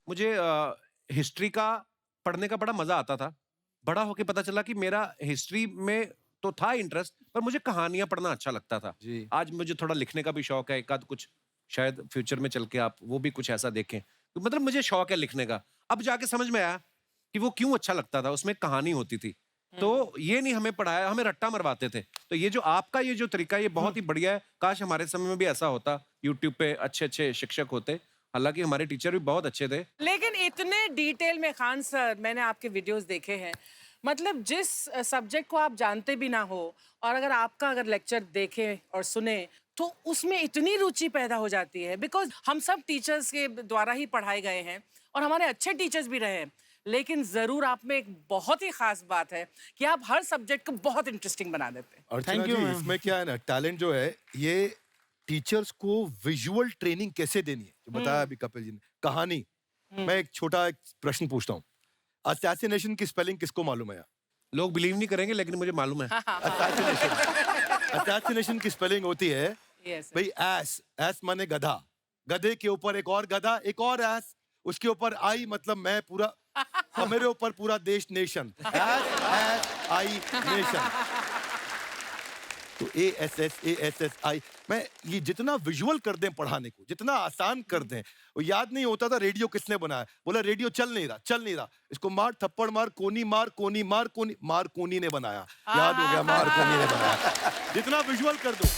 मुझे हिस्ट्री का पढ़ने का बड़ा मजा आता था। बड़ा होके पता चला कि मेरा हिस्ट्री में तो था इंटरेस्ट, पर मुझे कहानियां पढ़ना अच्छा लगता था। जी। आज मुझे थोड़ा लिखने का भी शौक है, एक आध कुछ शायद फ्यूचर में चल के आप वो भी कुछ ऐसा देखें। तो मतलब मुझे शौक है लिखने का। अब जाके समझ में आया कि वो क्यों अच्छा लगता था, उसमें कहानी होती थी। तो ये नहीं हमें पढ़ाया, हमें रट्टा मरवाते थे। तो ये जो आपका ये जो तरीका है, ये बहुत ही बढ़िया है। काश हमारे समय में भी ऐसा होता, यूट्यूब पे अच्छे-अच्छे शिक्षक होते। हालांकि हमारे टीचर भी बहुत अच्छे थे। लेकिन इतने डिटेल में खान सर, मैंने आपके वीडियोस देखे हैं। मतलब जिस सब्जेक्ट को आप जानते भी ना हो और अगर लेक्चर देखें और सुने तो उसमें इतनी रुचि पैदा हो जाती है, बिकॉज हम सब टीचर्स के द्वारा ही पढ़ाए गए हैं और हमारे अच्छे टीचर्स भी रहे हैं। लेकिन जरूर आप में एक बहुत ही खास बात है कि आप हर सब्जेक्ट को बहुत इंटरेस्टिंग बना देते हैं। अर्चना Thank you, जी, ma'am. इसमें क्या है ना, टैलेंट जो है ये टीचर्स को विजुअल ट्रेनिंग कैसे देनी है, जो बताया अभी कपिल जी ने। कहानी, मैं एक छोटा एक प्रश्न पूछता हूँ। असैसिनेशन की स्पेलिंग किसको मालूम है? लोग बिलीव नहीं करेंगे, लेकिन मुझे मालूम है। असैसिनेशन की स्पेलिंग होती है Yes, sir. भाई एस माने गधा, गधे के ऊपर एक और गधा, एक और एस, उसके ऊपर आई मतलब मैं पूरा, और मेरे ऊपर पूरा देश नेशन, एस आई नेशन। तो एस आई, मैं ये जितना विजुअल कर दें पढ़ाने को, जितना आसान कर दें। वो याद नहीं होता था रेडियो किसने बनाया, बोला रेडियो चल नहीं रहा, इसको मार थप्पड़ मार, कोनी मार, कोनी मार, मार कोनी ने बनाया, याद हो गया, मार कोनी ने बनाया। जितना विजुअल कर दो।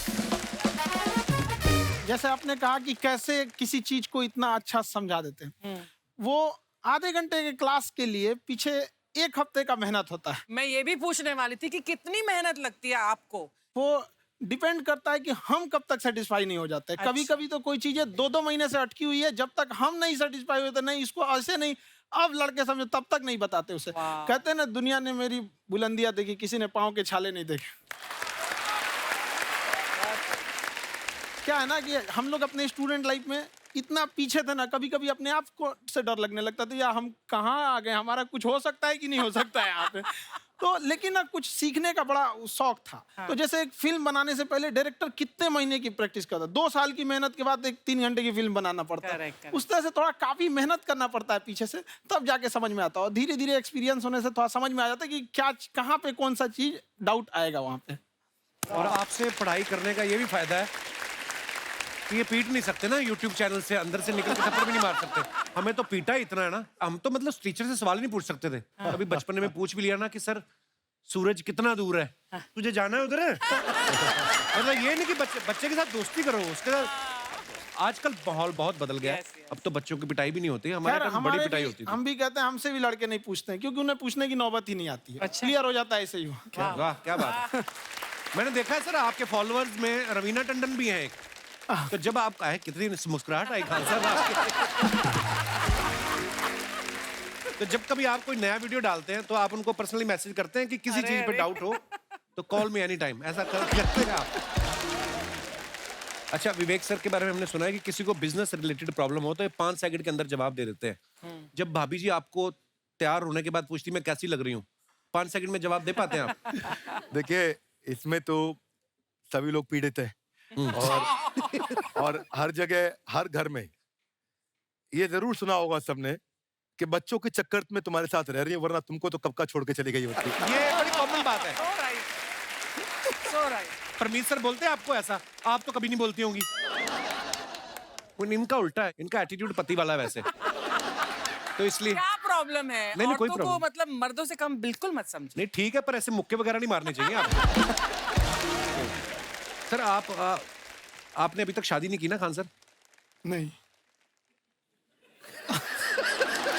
जैसे आपने कहा कि कैसे किसी चीज को इतना अच्छा समझा देते हैं, वो आधे घंटे के क्लास के लिए पीछे 1 हफ्ते का मेहनत होता है। मैं ये भी पूछने वाली थी कि कितनी मेहनत लगती है आपको। वो डिपेंड करता है कि हम कब तक सेटिस्फाई नहीं हो जाते। अच्छा। कभी कभी तो कोई चीजें 2-2 महीने से अटकी हुई है, जब तक हम नहीं सेटिस्फाई होते, नहीं इसको ऐसे नहीं, अब लड़के समझो तब तक नहीं बताते उसे। वाह। कहते हैं ना, दुनिया ने मेरी बुलंदियां देखी, किसी ने पाँव के छाले नहीं देखे। क्या है ना कि हम लोग अपने स्टूडेंट लाइफ में इतना पीछे थे ना, कभी कभी अपने आप को से डर लगने लगता था, यार हम कहाँ आ गए, हमारा कुछ हो सकता है कि नहीं हो सकता है यहाँ पे। तो लेकिन ना कुछ सीखने का बड़ा शौक था। हाँ। तो जैसे एक फिल्म बनाने से पहले डायरेक्टर कितने महीने की प्रैक्टिस करता है, 2 साल की मेहनत के बाद एक 3 घंटे की फिल्म बनाना पड़ता है। Correct. उस तरह से थोड़ा काफी मेहनत करना पड़ता है पीछे से, तब जाके समझ में आता है। और धीरे धीरे एक्सपीरियंस होने से थोड़ा समझ में आ जाता है कि क्या, कहाँ पे कौन सा चीज डाउट आएगा वहाँ पे। और आपसे पढ़ाई करने का ये भी फायदा है कि ये पीट नहीं सकते ना यूट्यूब चैनल से, अंदर से निकल के थप्पड़ भी नहीं मार सकते। हमें तो पीटा ही इतना है ना, हम तो मतलब टीचर से सवाल नहीं पूछ सकते थे। अभी बचपन में पूछ भी लिया ना कि सर सूरज कितना दूर है, तुझे जाना है उधर है। मतलब ये नहीं कि बच्चे के साथ दोस्ती करो, उसके साथ। आजकल माहौल बहुत बदल गया है। Yes, yes. अब तो बच्चों की पिटाई भी नहीं होती, हमारे खैर, टाइम बड़ी हमारे पिटाई भी- होती थी। हम भी कहते हैं, हमसे भी लड़के नहीं पूछते हैं, क्योंकि उन्हें पूछने की नौबत ही नहीं आती है। अच्छा। क्लियर हो जाता है ऐसे ही। वाह क्या बात है। मैंने देखा है सर, आपके फॉलोअर्स में रवीना टंडन भी है एक। तो जब आप आए, कितनी मुस्कुराहट आई खान साहब आपके। तो जब कभी आप कोई नया वीडियो डालते हैं तो आप उनको पर्सनली मैसेज करते हैं कि किसी अरे, चीज पे अरे। डाउट हो तो कॉल मी एनी टाइम, ऐसा करते हैं आप? अच्छा, विवेक सर के बारे में हमने सुना है कि किसी को बिजनेस रिलेटेड प्रॉब्लम हो तो ये 5 सेकंड के अंदर जवाब दे देते हैं। जब भाभी जी आपको तैयार होने के बाद पूछती मैं कैसी लग रही हूँ, 5 सेकंड में जवाब दे पाते हैं आप? देखिए, इसमें तो सभी लोग पीड़ित हैं, और हर जगह, हर घर में ये जरूर सुना होगा सबने कि बच्चों के चक्कर में तुम्हारे साथ रह रही है, वरना तुमको तो कब का छोड़ के चली गई होती। ये बड़ी कॉमन बात है। So right. So right. Parmeet sir बोलते हैं आपको ऐसा? आप तो कभी नहीं बोलती होंगी। इनका उल्टा है, इनका एटीट्यूड पति वाला है वैसे, तो इसलिए। क्या प्रॉब्लम है? नहीं, कोई औरतों को problem। मतलब मर्दों से कम बिल्कुल मत समझो। नहीं ठीक है, पर ऐसे मुक्के वगैरह नहीं मारने चाहिए आपको। सर आपने अभी तक शादी नहीं की ना खान सर? नहीं,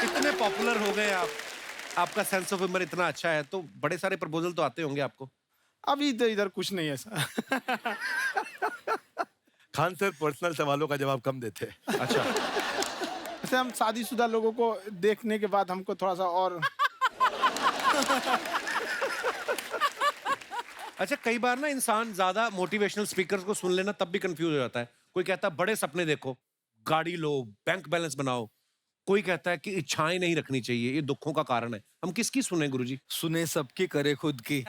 इतने पॉपुलर हो गए आप, आपका सेंस ऑफ ह्यूमर इतना अच्छा है, तो बड़े सारे प्रपोजल तो आते होंगे आपको। अभी तो इधर कुछ नहीं है ऐसा। खान सर पर्सनल सवालों का जवाब कम देते हैं। अच्छा। वैसे हम शादीशुदा लोगों को देखने के बाद हमको थोड़ा सा और अच्छा, कई बार ना इंसान ज्यादा मोटिवेशनल स्पीकर्स को सुन लेना तब भी कंफ्यूज हो जाता है। कोई कहता है बड़े सपने देखो, गाड़ी लो, बैंक बैलेंस बनाओ। कोई कहता है कि इच्छाएं नहीं रखनी चाहिए, ये दुखों का कारण है। हम किसकी सुने गुरुजी? सुने सबकी, करे खुद की।